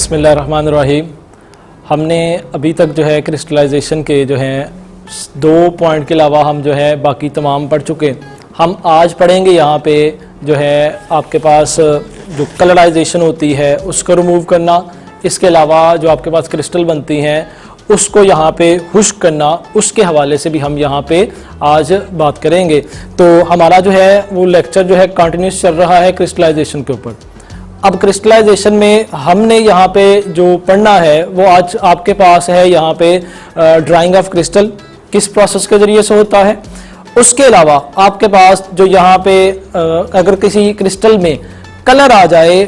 बिस्मिल्लाहिर्रहमानिर्रहीम। हमने अभी तक जो है क्रिस्टलाइजेशन के जो हैं 2 पॉइंट के अलावा हम जो है बाकी तमाम पढ़ चुके। हम आज पढ़ेंगे यहाँ पे जो है आपके पास जो कलराइजेशन होती है उसको रिमूव करना, इसके अलावा जो आपके पास क्रिस्टल बनती हैं उसको यहाँ पे खुश्क करना, उसके हवाले से भी हम यहाँ पे आज बात करेंगे। तो हमारा जो है वो लेक्चर जो है कंटिन्यूस चल रहा है क्रिस्टलाइजेशन के ऊपर। अब क्रिस्टलाइजेशन में हमने यहाँ पे जो पढ़ना है वो आज आपके पास है यहाँ पे ड्राइंग ऑफ क्रिस्टल किस प्रोसेस के ज़रिए से होता है। उसके अलावा आपके पास जो यहाँ पे अगर किसी क्रिस्टल में कलर आ जाए,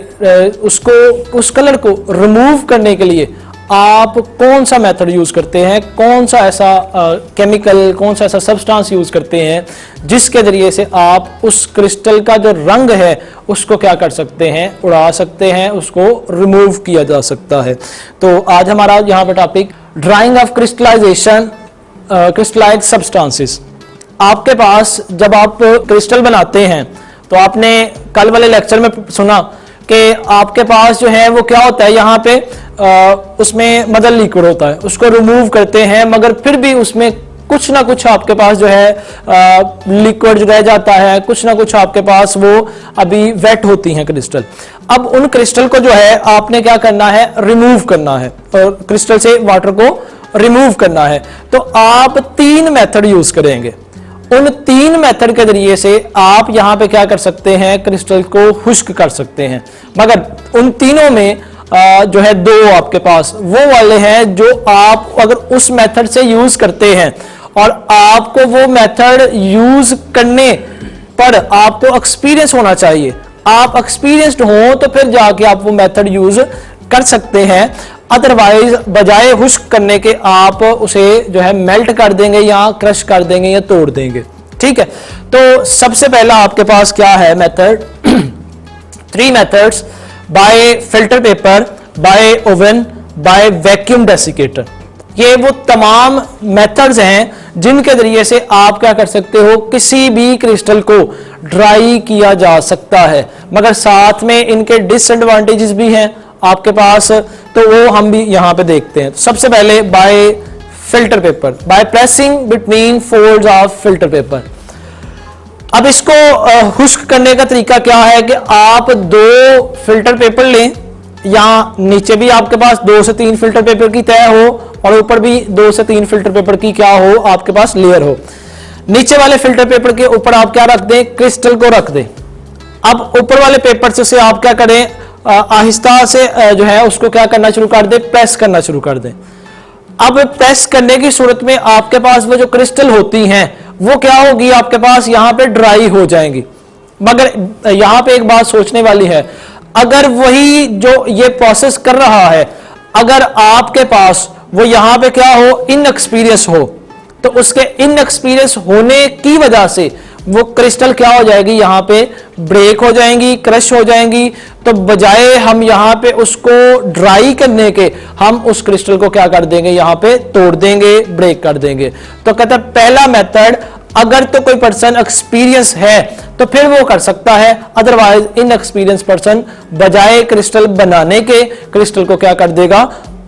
उस कलर को रिमूव करने के लिए आप कौन सा मेथड यूज़ करते हैं, कौन सा ऐसा केमिकल, कौन सा ऐसा सब्सटेंस यूज़ करते हैं जिसके ज़रिए से आप उस क्रिस्टल का जो रंग है उसको क्या कर सकते हैं, उड़ा सकते हैं, उसको रिमूव किया जा सकता है। तो आज हमारा यहाँ पर topic drying of crystallisation, crystallised substances. आपके पास जब आप क्रिस्टल बनाते हैं तो आपने कल वाले लेक्चर में सुना कि आपके पास जो है वो क्या होता है, यहाँ पे उसमें मदर लिक्विड होता है, उसको रिमूव करते हैं मगर फिर भी उसमें कुछ ना कुछ आपके पास जो है लिक्विड जो रह जाता है, कुछ ना कुछ आपके पास वो अभी वेट होती हैं क्रिस्टल। अब उन क्रिस्टल को जो है आपने क्या करना है, रिमूव करना है और क्रिस्टल से वाटर को रिमूव करना है। तो आप 3 मेथड यूज करेंगे। उन 3 मेथड के जरिए से आप यहाँ पे क्या कर सकते हैं, क्रिस्टल को खुश्क कर सकते हैं। मगर उन तीनों में जो है 2 आपके पास वो वाले हैं जो आप अगर उस मेथड से यूज करते हैं और आपको वो मेथड यूज करने पर आपको एक्सपीरियंस होना चाहिए। आप एक्सपीरियंस्ड हो तो फिर जाके आप वो मेथड यूज कर सकते हैं, अदरवाइज बजाय खुश्क करने के आप उसे जो है मेल्ट कर देंगे या क्रश कर देंगे या तोड़ देंगे। ठीक है, तो सबसे पहला आपके पास क्या है method, 3 methods, by filter paper, by oven, by vacuum desiccator. ये वो तमाम मेथड्स हैं जिनके जरिए से आप क्या कर सकते हो, किसी भी क्रिस्टल को ड्राई किया जा सकता है। मगर साथ में इनके डिसएडवांटेजेस भी हैं आपके पास, तो वो हम भी यहां पे देखते हैं। तो सबसे पहले by filter paper, by pressing between folds of filter paper. अब इसको खुश्क करने का तरीका क्या है कि आप 2 फिल्टर पेपर लें, या नीचे भी आपके पास 2 से 3 फिल्टर पेपर की तय हो और ऊपर भी 2 से 3 फिल्टर पेपर की क्या हो, आपके पास लेयर हो। नीचे वाले फिल्टर पेपर के ऊपर आप क्या रख दें, क्रिस्टल को रख दें। अब ऊपर वाले पेपर से आप क्या करें, आहिस्ता से जो है उसको क्या करना शुरू कर दें, प्रेस करना शुरू कर दें। अब प्रेस करने की सूरत में आपके पास वो जो क्रिस्टल होती हैं वो क्या होगी, आपके पास यहाँ पे ड्राई हो जाएंगी। मगर यहाँ पे एक बात सोचने वाली है, अगर वही जो ये प्रोसेस कर रहा है, अगर आपके पास वो यहाँ पे क्या हो, इनएक्सपीरियंस हो, तो उसके इनएक्सपीरियंस होने की वजह से वो क्रिस्टल क्या हो जाएगी, यहाँ पे ब्रेक हो जाएंगी, क्रश हो जाएंगी। तो बजाय हम यहाँ पे उसको ड्राई करने के, हम उस क्रिस्टल को क्या कर देंगे, यहाँ पे तोड़ देंगे, ब्रेक कर देंगे। तो कहता है पहला मेथड, अगर तो कोई पर्सन एक्सपीरियंस है तो फिर वो कर सकता है, अदरवाइज इनएक्सपीरियंस पर्सन बजाय क्रिस्टल बनाने के क्रिस्टल को क्या कर देगा,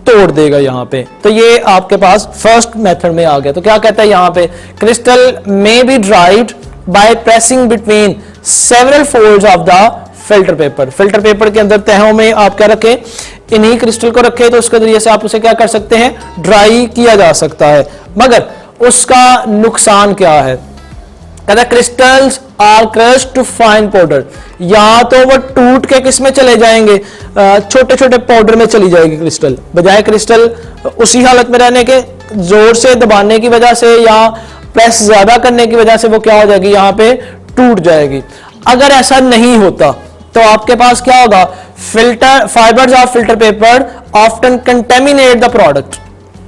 तोड़ देगा यहाँ पे। तो ये आपके पास फर्स्ट मेथड में आ गया। तो क्या कहता है यहाँ पे, क्रिस्टल में be dried bye pressing between several folds of the filter paper. Filter paper के अंदर तहों में आप क्या रखें, इन्हीं क्रिस्टल को रखें, तो उसके जरिए से आप उसे क्या कर सकते हैं, ड्राई किया जा सकता है। मगर उसका नुकसान क्या है, कहता crystals are crushed to fine powder. या तो वो टूट के किस में चले जाएंगे, छोटे छोटे पाउडर में चली जाएगी क्रिस्टल, बजाय क्रिस्टल उसी हालत में रहने के, जोर से दबाने की वजह से या प्रेस ज्यादा करने की वजह से वो क्या हो जाएगी, यहाँ पे टूट जाएगी। अगर ऐसा नहीं होता तो आपके पास क्या होगा, filter fibres of filter paper often contaminate the product.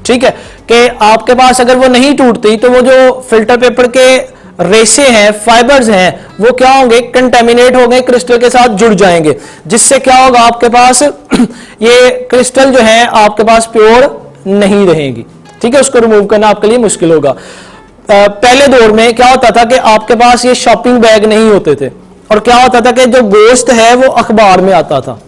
ठीक है, कि आपके पास अगर वो नहीं टूटती तो वो जो फिल्टर पेपर के रेशे हैं, फाइबर्स हैं, वो क्या होंगे, कंटेमिनेट हो गए, क्रिस्टल के साथ जुड़ जाएंगे, जिससे क्या होगा, आपके पास ये क्रिस्टल जो है आपके पास प्योर नहीं रहेगी। ठीक है, उसको रिमूव करना आपके लिए मुश्किल होगा। पहले दौर में क्या होता था कि आपके पास ये शॉपिंग बैग नहीं होते थे, और क्या होता था कि जो गोश्त है वो अखबार में आता था।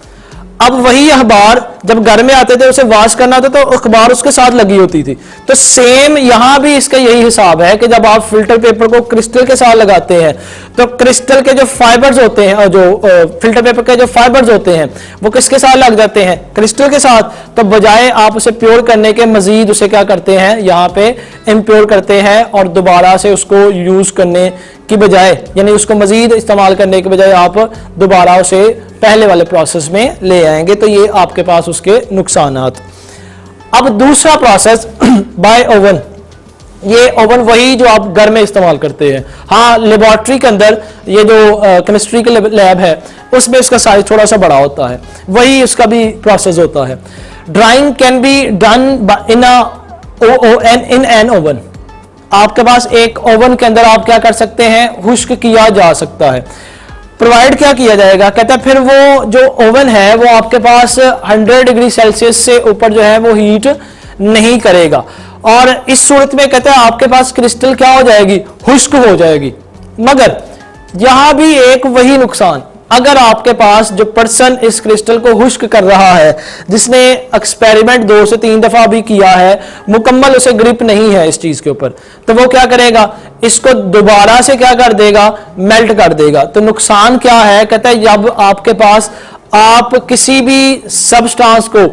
अब वही अखबार जब घर में आते थे उसे वॉश करना होता तो अखबार उसके साथ लगी होती थी। तो सेम यहां भी इसका यही हिसाब है कि जब आप फिल्टर पेपर को क्रिस्टल के साथ लगाते हैं तो क्रिस्टल के जो फाइबर्स होते हैं और जो फिल्टर पेपर के जो फाइबर्स होते हैं वो किसके साथ लग जाते हैं, क्रिस्टल के साथ। तो बजाय आप उसे प्योर करने के मजीद उसे क्या करते हैं, यहाँ पे इम्प्योर करते हैं और दोबारा से उसको यूज करने की बजाय, यानी उसको मजीद इस्तेमाल करने के बजाय आप दोबारा उसे पहले वाले प्रोसेस में ले आएंगे। तो ये आपके पास उसके नुकसानात। अब दूसरा प्रोसेस बाय ओवन। ये ओवन वही जो आप घर में इस्तेमाल करते हैं। हाँ, लेबोरेटरी के अंदर ये जो केमिस्ट्री के लैब है उसमें इसका साइज थोड़ा सा बड़ा होता है, वही इसका भी प्रोसेस होता है। Drawing can be done in an oven. आपके पास एक ओवन के अंदर आप क्या कर सकते हैं, खुश्क किया जा सकता है। प्रोवाइड क्या किया जाएगा, कहता है फिर वो जो ओवन है वो आपके पास 100 डिग्री सेल्सियस से ऊपर जो है वो हीट नहीं करेगा, और इस सूरत में कहता है आपके पास क्रिस्टल क्या हो जाएगी, खुश्क हो जाएगी। मगर यहां भी एक वही नुकसान, अगर आपके पास जो पर्सन इस क्रिस्टल को खुश्क कर रहा है, जिसने एक्सपेरिमेंट 2 से 3 दफा भी किया है, मुकम्मल उसे ग्रिप नहीं है इस चीज के ऊपर, तो वो क्या करेगा, इसको दोबारा से क्या कर देगा, मेल्ट कर देगा। तो नुकसान क्या है, कहता है जब आपके पास आप किसी भी सबस्टांस को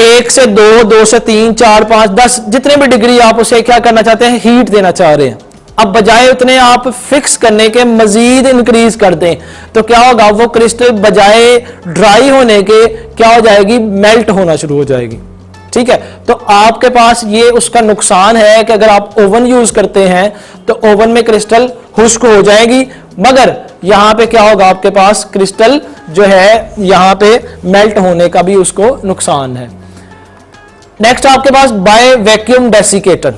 1 से 2, 2 से 3, 4, 5, 10 जितने भी डिग्री आप उसे क्या करना चाहते हैं, हीट देना चाह रहे हैं, अब बजाय उतने आप फिक्स करने के मजीद इंक्रीज कर दें तो क्या होगा, वो क्रिस्टल बजाय ड्राई होने के क्या हो जाएगी, मेल्ट होना शुरू हो जाएगी। ठीक है, तो आपके पास ये उसका नुकसान है कि अगर आप ओवन यूज करते हैं तो ओवन में क्रिस्टल खुश्क हो जाएगी, मगर यहां पे क्या होगा, आपके पास क्रिस्टल जो है यहां पे मेल्ट होने का भी उसको नुकसान है। नेक्स्ट आपके पास by vacuum desiccator.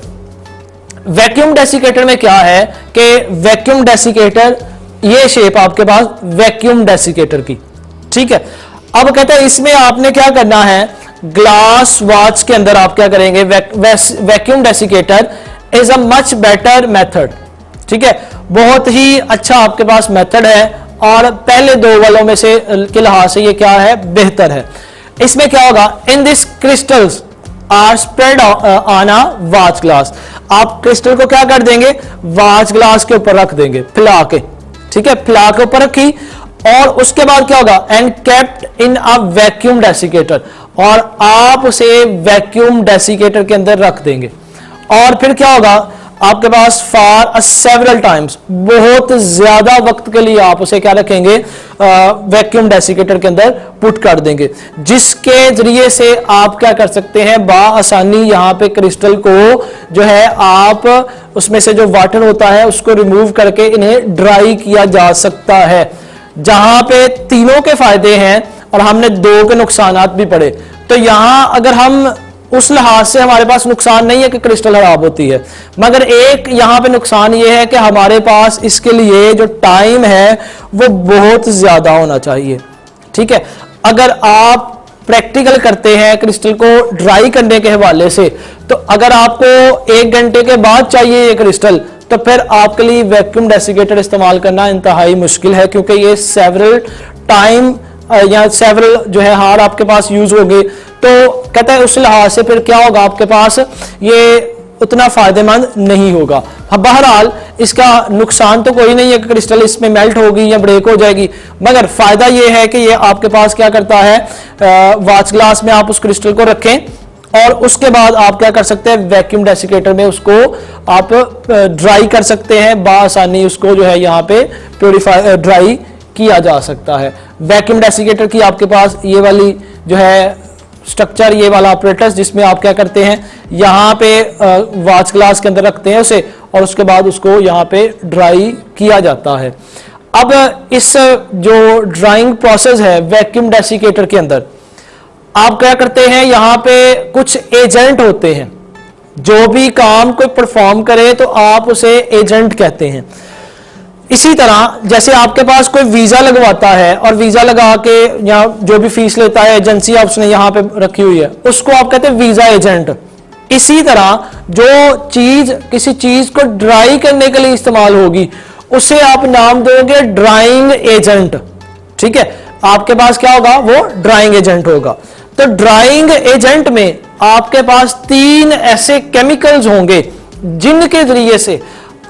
Vacuum desiccator में क्या है कि वैक्यूम डेसिकेटर, ये शेप आपके पास वैक्यूम डेसिकेटर की, ठीक है। अब कहते हैं इसमें आपने क्या करना है, ग्लास वॉच के अंदर आप क्या करेंगे, vacuum desiccator is a much better method, ठीक है, बहुत ही अच्छा आपके पास मेथड है, और पहले 2 वालों में से के लिहाज से ये क्या है, बेहतर है। इसमें क्या होगा, in this crystals are spread on a watch glass. आप क्रिस्टल को क्या कर देंगे, वॉच ग्लास के ऊपर रख देंगे फैला के, ठीक है, फैला के ऊपर रखी, और उसके बाद क्या होगा, and kept in a vacuum desiccator, और आप उसे वैक्यूम डेसिकेटर के अंदर रख देंगे, और फिर क्या होगा, आपके पास फॉर सेवरल टाइम्स, बहुत ज्यादा वक्त के लिए आप उसे क्या रखेंगे, वैक्यूम डेसिकेटर के अंदर पुट कर देंगे, जिसके जरिए से आप क्या कर सकते हैं, बाआसानी यहाँ पे क्रिस्टल को जो है आप उसमें से जो वाटर होता है उसको रिमूव करके इन्हें ड्राई किया जा सकता है। जहां पे तीनों के फायदे हैं और हमने 2 के नुकसानात भी पढ़े, तो यहां अगर हम उस लिहाज से हमारे पास नुकसान नहीं है कि क्रिस्टल खराब होती है, मगर एक यहां पे नुकसान ये है कि हमारे पास इसके लिए जो टाइम है वो बहुत ज्यादा होना चाहिए। ठीक है, अगर आप प्रैक्टिकल करते हैं क्रिस्टल को ड्राई करने के हवाले से, तो अगर आपको 1 घंटे के बाद चाहिए ये क्रिस्टल, तो फिर आपके लिए वैक्यूम डेसिकेटर इस्तेमाल करना इंतहाई मुश्किल है, क्योंकि ये सेवरल टाइम या सेवरल जो है हार आपके पास यूज हो गए। तो कहता है उस लिहाज से फिर क्या होगा, आपके पास ये उतना फायदेमंद नहीं होगा। बहरहाल इसका नुकसान तो कोई नहीं है कि क्रिस्टल इसमें मेल्ट होगी या ब्रेक हो जाएगी, मगर फायदा ये है कि ये आपके पास क्या करता है, वॉच ग्लास में आप उस क्रिस्टल को रखें और उसके बाद आप क्या कर सकते हैं, वैक्यूम डेसिकेटर में उसको आप ड्राई कर सकते हैं, बाआसानी उसको जो है यहाँ पे प्योरीफाई ड्राई किया जा सकता है। वैक्यूम डेसिकेटर की आपके पास ये वाली जो है स्ट्रक्चर, ये वाला ऑपरेटर्स, जिसमें आप क्या करते हैं, यहाँ पे वॉच ग्लास के अंदर रखते हैं उसे और उसके बाद उसको यहाँ पे ड्राई किया जाता है। अब इस जो ड्राइंग प्रोसेस है वैक्यूम डेसिकेटर के अंदर, आप क्या करते हैं, यहाँ पे कुछ एजेंट होते हैं, जो भी काम कोई परफॉर्म करे तो आप उसे एजेंट कहते हैं। इसी तरह जैसे आपके पास कोई वीजा लगवाता है और वीजा लगा के या जो भी फीस लेता है एजेंसी उसने यहाँ पे रखी हुई है, उसको आप कहते हैं वीजा एजेंट। इसी तरह जो चीज किसी चीज को ड्राई करने के लिए इस्तेमाल होगी उसे आप नाम दोगे ड्राइंग एजेंट। ठीक है, आपके पास क्या होगा, वो ड्राइंग एजेंट होगा। तो ड्राइंग एजेंट में आपके पास 3 ऐसे केमिकल्स होंगे जिनके जरिए से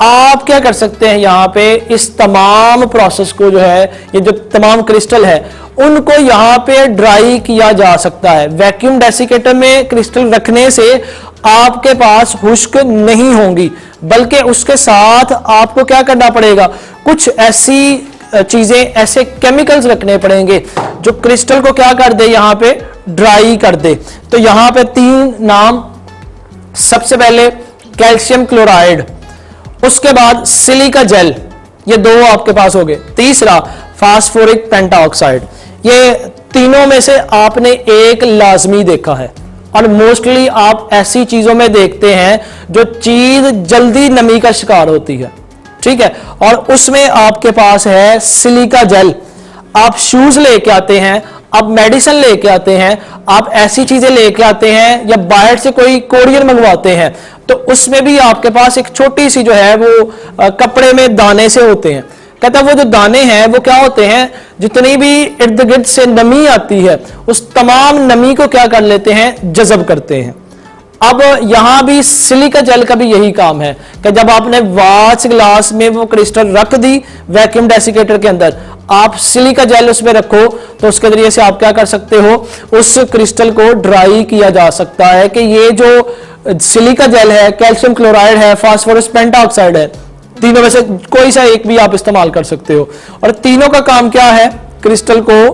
आप क्या कर सकते हैं, यहां पे इस तमाम प्रोसेस को जो है, ये जो तमाम क्रिस्टल है उनको यहां पे ड्राई किया जा सकता है। वैक्यूम डेसिकेटर में क्रिस्टल रखने से आपके पास खुश्क नहीं होंगी, बल्कि उसके साथ आपको क्या करना पड़ेगा, कुछ ऐसी चीजें, ऐसे केमिकल्स रखने पड़ेंगे जो क्रिस्टल को क्या कर दे, यहां पे ड्राई कर दे। तो यहां पे 3 नाम, सबसे पहले कैल्शियम क्लोराइड, उसके बाद सिलिका जेल, ये 2 आपके पास हो गए। तीसरा फास्फोरिक पेंटाऑक्साइड। ये तीनों में से आपने एक लाजमी देखा है, और मोस्टली आप ऐसी चीजों में देखते हैं जो चीज जल्दी नमी का शिकार होती है, ठीक है, और उसमें आपके पास है सिलिका जेल। आप शूज लेके आते हैं, आप मेडिसिन लेके आते हैं, आप ऐसी चीजें लेके आते हैं, या बाहर से कोई कोरियर मंगवाते हैं, तो उसमें भी आपके पास एक छोटी सी जो है वो कपड़े में दाने से होते हैं। कहता है वो जो दाने हैं वो क्या होते हैं, जितनी भी इर्द गिर्द से नमी आती है उस तमाम नमी को क्या कर लेते हैं, जज़ब करते हैं। अब यहां भी सिलिका जेल का भी यही काम है कि जब आपने वाच ग्लास में वो क्रिस्टल रख दी वैक्यूम डेसिकेटर के अंदर, आप सिलिका जेल उसमें रखो तो उसके जरिए से आप क्या कर सकते हो, उस क्रिस्टल को ड्राई किया जा सकता है कि ये जो सिलिका जेल है, कैल्शियम क्लोराइड है, फास्फोरस पेंटाऑक्साइड है, तीनों में से कोई सा एक भी आप इस्तेमाल कर सकते हो, और तीनों का काम क्या है, क्रिस्टल को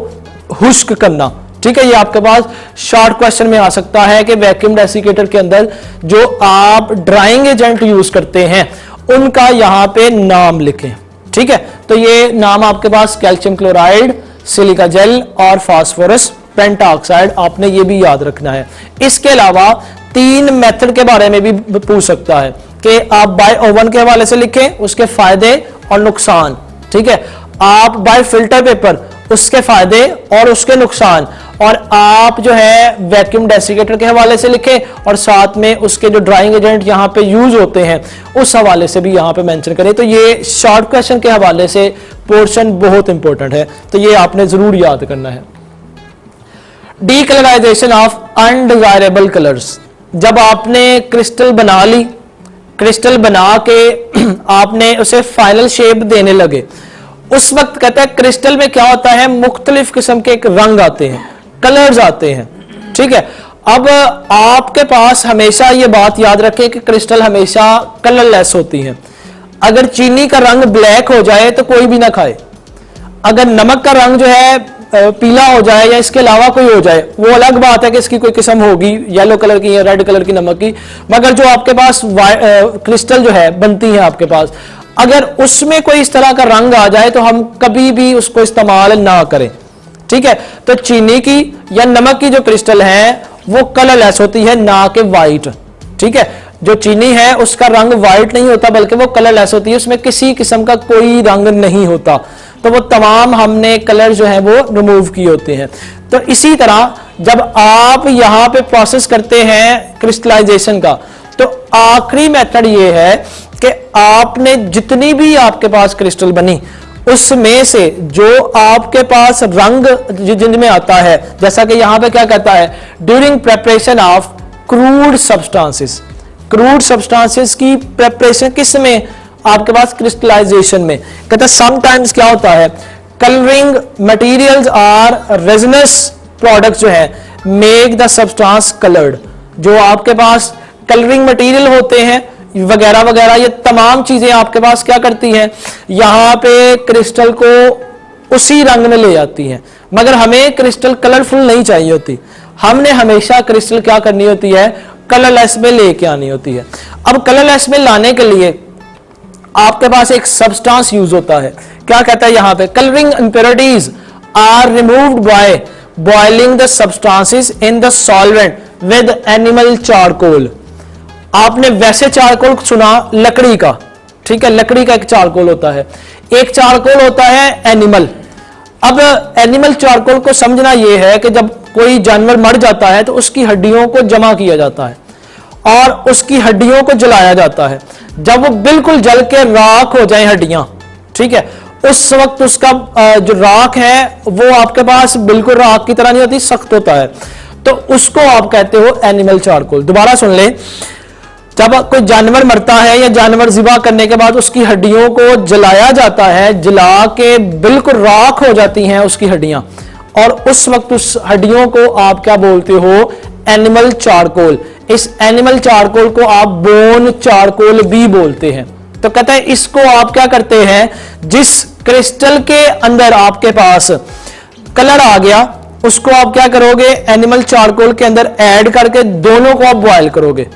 खुश्क करना। ठीक है, ये आपके पास शॉर्ट क्वेश्चन में आ सकता है कि वैक्यूम डेसिकेटर के अंदर जो आप ड्राइंग एजेंट यूज करते हैं उनका यहां पे नाम लिखें। ठीक है, तो ये नाम आपके पास कैल्शियम क्लोराइड, सिलिका जेल और फास्फोरस पेंटाऑक्साइड, आपने ये भी याद रखना है। इसके अलावा 3 मेथड के बारे में भी पूछ सकता है कि आप बाय ओवन के हवाले से लिखें, उसके फायदे और नुकसान। ठीक है, आप बाय फिल्टर पेपर, उसके फायदे और उसके नुकसान, और आप जो है वैक्यूम डेसिकेटर के हवाले से लिखें, और साथ में उसके जो ड्राइंग एजेंट यहां पे यूज होते हैं उस हवाले से भी यहां पे मेंशन करें। तो ये शॉर्ट क्वेश्चन के हवाले से पोर्शन बहुत इंपॉर्टेंट है, तो ये आपने जरूर याद करना है। Decolourisation of undesirable colours. जब आपने क्रिस्टल बना ली, क्रिस्टल बना के आपने उसे फाइनल शेप देने लगे, उस वक्त कहता है क्रिस्टल में क्या होता है, मुख्तलिफ किस्म के एक रंग आते हैं, कलर्स आते हैं। ठीक है, अब आपके पास हमेशा ये बात याद रखें कि क्रिस्टल हमेशा कलरलेस होती है। अगर चीनी का रंग ब्लैक हो जाए तो कोई भी ना खाए, अगर नमक का रंग जो है पीला हो जाए या इसके अलावा कोई हो जाए, वो अलग बात है कि इसकी कोई किस्म होगी येलो कलर की या रेड कलर की नमक की, मगर जो आपके पास क्रिस्टल जो है बनती है आपके पास, अगर उसमें कोई इस तरह का रंग आ जाए तो हम कभी भी उसको इस्तेमाल ना करें। ठीक है, तो चीनी की या नमक की जो क्रिस्टल है वो कलरलेस होती है, ना कि वाइट। ठीक है, जो चीनी है उसका रंग वाइट नहीं होता बल्कि वो कलरलेस होती है, उसमें किसी किस्म का कोई रंग नहीं होता, तो वो तमाम हमने कलर जो है वो रिमूव किए होते हैं। तो इसी तरह जब आप यहां पे प्रोसेस करते हैं क्रिस्टलाइजेशन का, तो आखिरी मेथड ये है कि आपने जितनी भी आपके पास क्रिस्टल बनी उसमें से जो आपके पास रंग जिनमें आता है, जैसा कि यहां पे क्या कहता है, during preparation of crude substances, crude substances की प्रेपरेशन किस में, आपके पास क्रिस्टलाइजेशन में। कहता है समटाइम्स क्या होता है, colouring materials or resinous products जो है मेक द सब्सटेंस कलर्ड। जो आपके पास कलरिंग मटेरियल होते हैं वगैरह वगैरह, ये तमाम चीजें आपके पास क्या करती हैं, यहां पे क्रिस्टल को उसी रंग में ले जाती हैं। मगर हमें क्रिस्टल कलरफुल नहीं चाहिए होती, हमने हमेशा क्रिस्टल क्या करनी होती है, कलरलेस में लेके आनी होती है। अब कलरलेस में लाने के लिए आपके पास एक सब्सटेंस यूज होता है, क्या कहता है यहां पे, colouring impurities are removed by boiling the substances in the solvent with animal charcoal. आपने वैसे चारकोल सुना लकड़ी का, ठीक है, लकड़ी का एक चारकोल होता है, एक चारकोल होता है एनिमल। अब एनिमल चारकोल को समझना यह है कि जब कोई जानवर मर जाता है तो उसकी हड्डियों को जमा किया जाता है और उसकी हड्डियों को जलाया जाता है। जब वो बिल्कुल जल के राख हो जाए हड्डियां, ठीक है, उस वक्त उसका जो राख है वो आपके पास बिल्कुल राख की तरह नहीं होती, सख्त होता है। तो उसको आप कहते हो एनिमल चारकोल। दोबारा सुन ले, जब कोई जानवर मरता है या जानवर ज़िबा करने के बाद उसकी हड्डियों को जलाया जाता है, जला के बिल्कुल राख हो जाती हैं उसकी हड्डियां, और उस वक्त उस हड्डियों को आप क्या बोलते हो? Animal charcoal. इस एनिमल चारकोल को आप बोन चारकोल भी बोलते हैं। तो कहते हैं इसको आप क्या करते हैं, जिस क्रिस्टल के अंदर आपके पास कलर आ गया उसको आप क्या करोगे? एनिमल चारकोल के अंदर ऐड करके दोनों को आप बॉयल करोगे।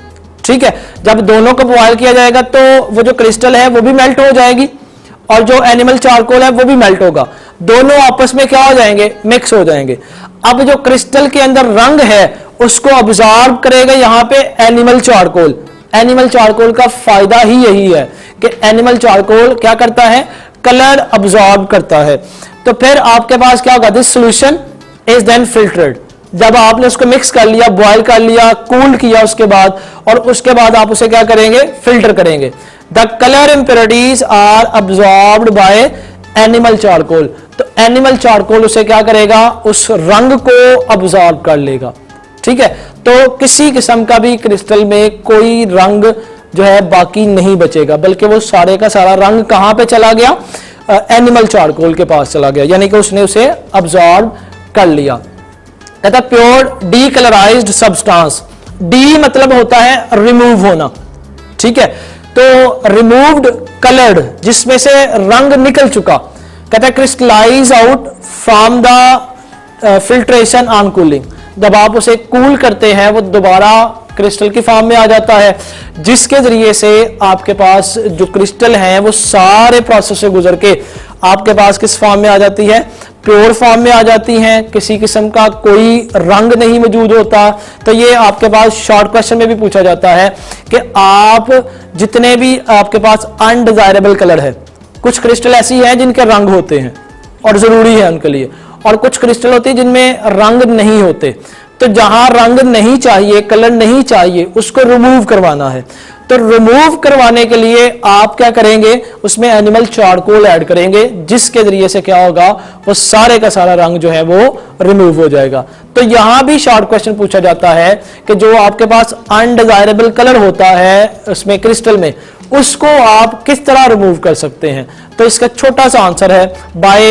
ठीक है, जब दोनों को बॉयल किया जाएगा तो वो जो क्रिस्टल है वो भी मेल्ट हो जाएगी और जो एनिमल चारकोल है वो भी मेल्ट होगा, दोनों आपस में क्या हो जाएंगे? मिक्स हो जाएंगे। अब जो क्रिस्टल के अंदर रंग है उसको ऑब्जॉर्व करेगा यहां पे एनिमल चारकोल। एनिमल चारकोल का फायदा ही यही है कि एनिमल चारकोल क्या करता है? कलर अब्सॉर्ब करता है। तो फिर आपके पास क्या होगा? This solution is then filtered. जब आपने उसको मिक्स कर लिया, बॉयल कर लिया, कूल किया उसके बाद, और उसके बाद आप उसे क्या करेंगे? फिल्टर करेंगे। The colour impurities are absorbed by animal charcoal. तो एनिमल चारकोल उसे क्या करेगा? उस रंग को अब्सॉर्ब कर लेगा। ठीक है, तो किसी किस्म का भी क्रिस्टल में कोई रंग जो है बाकी नहीं बचेगा, बल्कि वो सारे का सारा रंग कहां पे चला गया? एनिमल चारकोल के पास चला गया, यानी कि उसने उसे अब्सॉर्ब कर लिया। कहता प्योर डीकलराइज्ड सब्सटेंस। डी मतलब होता है रिमूव होना। ठीक है, तो रिमूव्ड कलर्ड, जिसमें से रंग निकल चुका। कहता है crystallise out from the filtration on cooling. जब आप उसे कूल करते हैं वो दोबारा क्रिस्टल की फॉर्म में आ जाता है, जिसके जरिए से आपके पास जो क्रिस्टल है वो सारे प्रोसेस से गुजर के आपके पास किस फॉर्म में आ जाती है? प्योर फॉर्म में आ जाती हैं। किसी किस्म का कोई रंग नहीं मौजूद होता। तो ये आपके पास शॉर्ट क्वेश्चन में भी पूछा जाता है कि आप जितने भी आपके पास अनडिजायरेबल कलर है, कुछ क्रिस्टल ऐसी है जिनके रंग होते हैं और जरूरी है उनके लिए, और कुछ क्रिस्टल होते हैं जिनमें रंग नहीं होते। तो जहां रंग नहीं चाहिए, कलर नहीं चाहिए, उसको रिमूव करवाना है। तो रिमूव करवाने के लिए आप क्या करेंगे? उसमें एनिमल चारकोल ऐड करेंगे, जिसके जरिए से क्या होगा? वो सारे का सारा रंग जो है वो रिमूव हो जाएगा। तो यहां भी शॉर्ट क्वेश्चन पूछा जाता है कि जो आपके पास अनडिजायरेबल कलर होता है उसमें क्रिस्टल में, उसको आप किस तरह रिमूव कर सकते हैं? तो इसका छोटा सा आंसर है by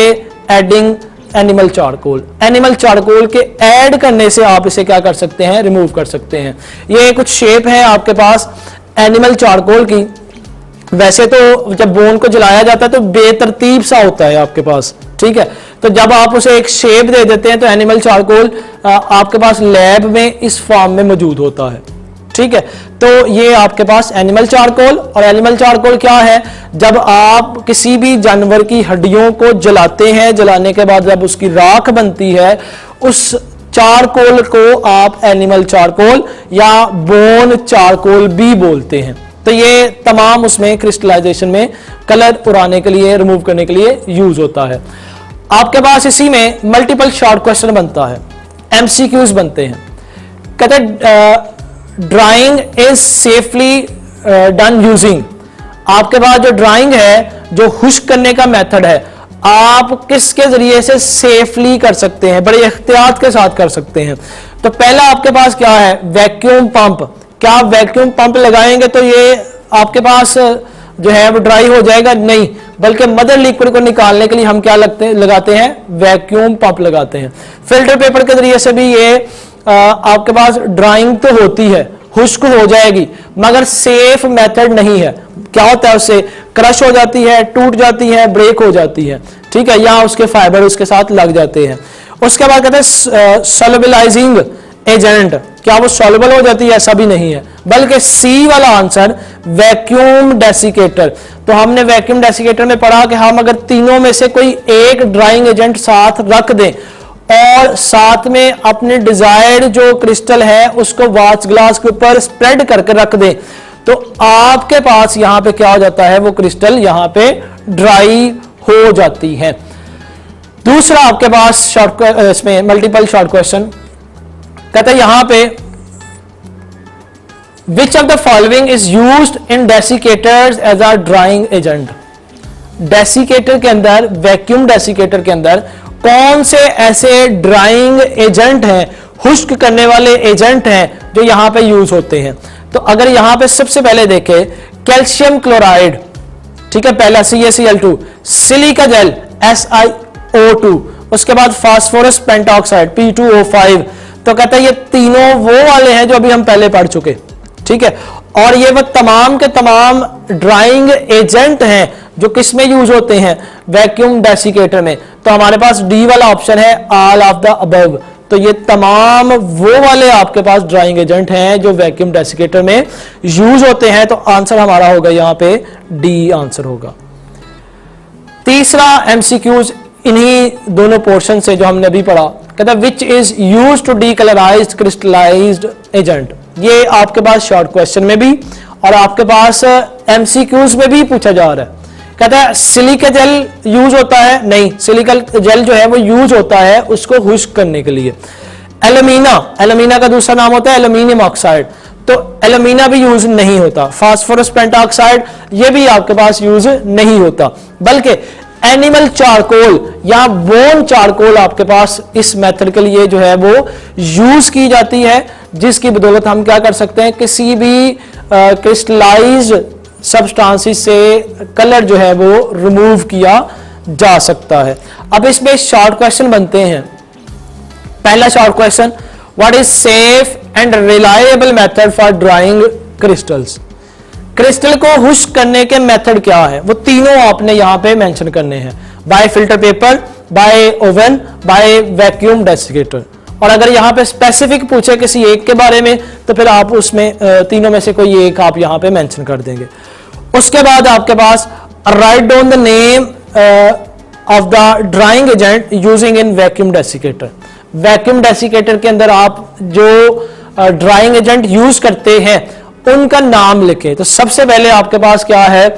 adding animal charcoal. Animal charcoal के ऐड करने से आप इसे क्या कर सकते हैं? रिमूव कर सकते हैं। ये कुछ शेप है आपके पास एनिमल चारकोल की। वैसे तो जब बोन को जलाया जाता है तो बेतरतीब सा होता है आपके पास। ठीक है, तो जब आप उसे एक शेप दे देते हैं तो एनिमल चारकोल आपके पास लैब में इस फॉर्म में मौजूद होता है। ठीक है, तो ये आपके पास एनिमल चारकोल। और एनिमल चारकोल क्या है? जब आप किसी भी जानवर की हड्डियों को जलाते हैं, जलाने के बाद जब उसकी राख बनती है, उस चारकोल को आप एनिमल चारकोल या बोन चारकोल भी बोलते हैं। तो ये तमाम उसमें क्रिस्टलाइजेशन में कलर उड़ाने के लिए, रिमूव करने के लिए यूज होता है। आपके पास इसी में मल्टीपल शॉर्ट क्वेश्चन बनता है, एमसीक्यूज बनते हैं। कहते drawing is safely done using. आपके पास जो ड्राइंग है, जो खुश्क करने का मेथड है, आप किसके जरिए से सेफली कर सकते हैं? बड़े एहतियात के साथ कर सकते हैं। तो पहला आपके पास क्या है? Vacuum pump. क्या आप वैक्यूम पंप लगाएंगे तो ये आपके पास जो है वो ड्राई हो जाएगा? नहीं, बल्कि मदर लिक्विड को निकालने के लिए हम क्या लगाते हैं? वैक्यूम पंप लगाते हैं। फिल्टर पेपर के जरिए से भी ये आपके पास ड्राइंग तो होती है, खुश्क हो जाएगी, मगर सेफ मेथड नहीं है। क्या होता है? उससे क्रश हो जाती है, टूट जाती है, ब्रेक हो जाती है। ठीक है, या उसके फाइबर उसके साथ लग जाते हैं। उसके बाद कहते हैं सोलबिलाइजिंग एजेंट। क्या वो सॉल्युबल हो जाती है? ऐसा भी नहीं है, बल्कि सी वाला आंसर वैक्यूम डेसिकेटर। तो हमने वैक्यूम डेसिकेटर में पढ़ा कि हम अगर तीनों में से कोई एक ड्राइंग एजेंट साथ रख दें और साथ में अपने डिजायर्ड जो क्रिस्टल है उसको वॉच ग्लास के ऊपर स्प्रेड करके रख दें, तो आपके पास यहां पे क्या हो जाता है? वो क्रिस्टल यहां पे ड्राई हो जाती है। दूसरा आपके पास शॉर्ट इसमें मल्टीपल शॉर्ट क्वेश्चन कहते हैं यहां पे which of the following is used in desiccators as a drying agent. Desiccator के अंदर, वैक्यूम डेसिकेटर के अंदर कौन से ऐसे ड्राइंग एजेंट हैं, खुश्क करने वाले एजेंट हैं जो यहाँ पे यूज होते हैं। तो अगर यहाँ पे सबसे पहले देखें कैल्शियम क्लोराइड, ठीक है, पहला CaCl2, सिलिका जेल SiO2, उसके बाद फास्फोरस पेंटॉक्साइड P2O5। तो कहता है ये तीनों वो वाले हैं जो अभी हम पहले पढ़ चुके, ठीक है। और ये वो तमाम के तमाम ड्राइंग एजेंट हैं जो किस में यूज होते हैं, वैक्यूम डेसिकेटर में। तो हमारे पास डी वाला ऑप्शन है ऑल ऑफ द अबव। तो ये तमाम वो वाले आपके पास ड्राइंग एजेंट हैं जो वैक्यूम डेसिकेटर में यूज होते हैं। तो आंसर हमारा होगा यहां पे डी आंसर होगा। तीसरा एमसीक्यूज इन्हीं दोनों पोर्शन से जो हमने अभी पढ़ा, कहता है which is use to decolourised crystallised agent. ये आपके पास शॉर्ट क्वेश्चन में भी और आपके पास एमसीक्यूज में भी पूछा जा रहा है। कहता है सिलिका जेल यूज होता है, नहीं, सिलिका जेल जो है वो यूज होता है उसको खुश्क करने के लिए। एल्यूमिना का दूसरा नाम होता है एल्यूमिनियम ऑक्साइड, तो एल्यूमिना भी यूज नहीं होता। फास्फोरस पेंटॉक्साइड ये भी आपके पास यूज नहीं होता, बल्कि एनिमल चारकोल या बोन चारकोल आपके पास इस मेथड के लिए जो है वो यूज की जाती है, जिसकी बदौलत हम क्या कर सकते हैं, किसी भी क्रिस्टलाइज्ड सब्सटेंसेस से कलर जो है वो रिमूव किया जा सकता है। अब इसमें शॉर्ट क्वेश्चन बनते हैं। पहला short question, what is safe and reliable method for drawing crystals. Crystal को खुश्क करने के मेथड क्या है, वो तीनों आपने यहां पे मेंशन करने हैं, by filter paper, by oven, by vacuum desiccator. और अगर यहां पे स्पेसिफिक पूछे किसी एक के बारे में तो फिर आप उसमें तीनों में से कोई एक आप यहां पे मेंशन कर देंगे। उसके बाद आपके पास write down the name of the drying agent using in vacuum desiccator. Vacuum desiccator के अंदर आप जो ड्राइंग एजेंट यूज करते हैं उनका नाम लिखें। तो सबसे पहले आपके पास क्या है,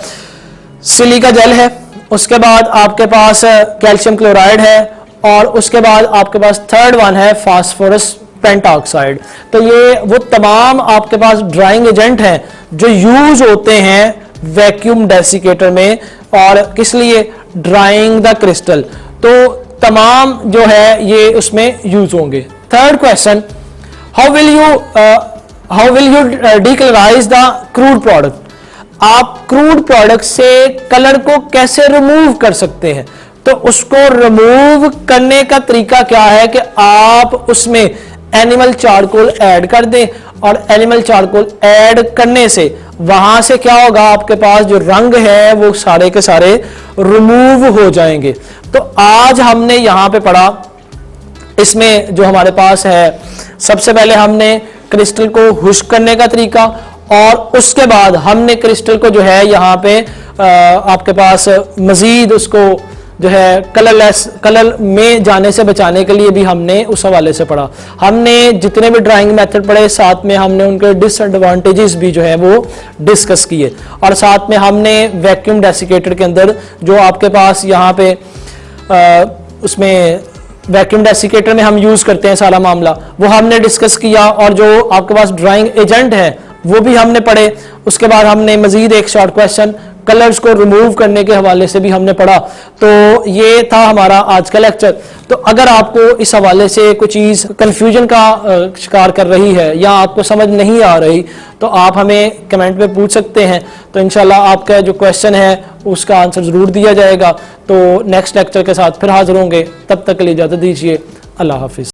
सिलिका जेल है, उसके बाद आपके पास कैल्शियम क्लोराइड है, और उसके बाद आपके पास थर्ड वन है फास्फोरस पेंटॉक्साइड। तो ये वो तमाम आपके पास ड्राइंग एजेंट हैं जो यूज होते हैं वैक्यूम डेसिकेटर में, और किस लिए, ड्राइंग द क्रिस्टल। तो तमाम जो है ये उसमें यूज होंगे। Third question, how will you decolourise the crude product. आप क्रूड प्रोडक्ट से कलर को कैसे रिमूव कर सकते हैं। तो उसको रिमूव करने का तरीका क्या है कि आप उसमें एनिमल चारकोल ऐड कर दें, और एनिमल चारकोल ऐड करने से वहां से क्या होगा, आपके पास जो रंग है वो सारे के सारे रिमूव हो जाएंगे। तो आज हमने यहां पे पढ़ा, इसमें जो हमारे पास है, सबसे पहले हमने क्रिस्टल को खुश्क करने का तरीका, और उसके बाद हमने क्रिस्टल को जो है यहाँ पे आपके पास मजीद उसको जो है कलर में जाने से बचाने के लिए भी हमने उस हवाले से पढ़ा। हमने जितने भी ड्राइंग मेथड पढ़े, साथ में हमने उनके डिसएडवांटेजेस भी जो है वो डिस्कस किए, और साथ में हमने वैक्यूम डेसिकेटर के अंदर जो आपके पास यहाँ पे उसमें वैक्यूम डेसिकेटर में हम यूज करते हैं सारा मामला, वो हमने डिस्कस किया, और जो आपके पास ड्राइंग एजेंट है वो भी हमने पढ़े। उसके बाद हमने मजीद एक शॉर्ट क्वेश्चन कलर्स को रिमूव करने के हवाले से भी हमने पढ़ा। तो ये था हमारा आज का लेक्चर। तो अगर आपको इस हवाले से कोई चीज़ कंफ्यूजन का शिकार कर रही है या आपको समझ नहीं आ रही, तो आप हमें कमेंट में पूछ सकते हैं। तो इंशाल्लाह आपका जो क्वेश्चन है उसका आंसर ज़रूर दिया जाएगा। तो नेक्स्ट लेक्चर के साथ फिर हाजिर होंगे, तब तक के लिए इजाज़त दीजिए। अल्लाह हाफिज़।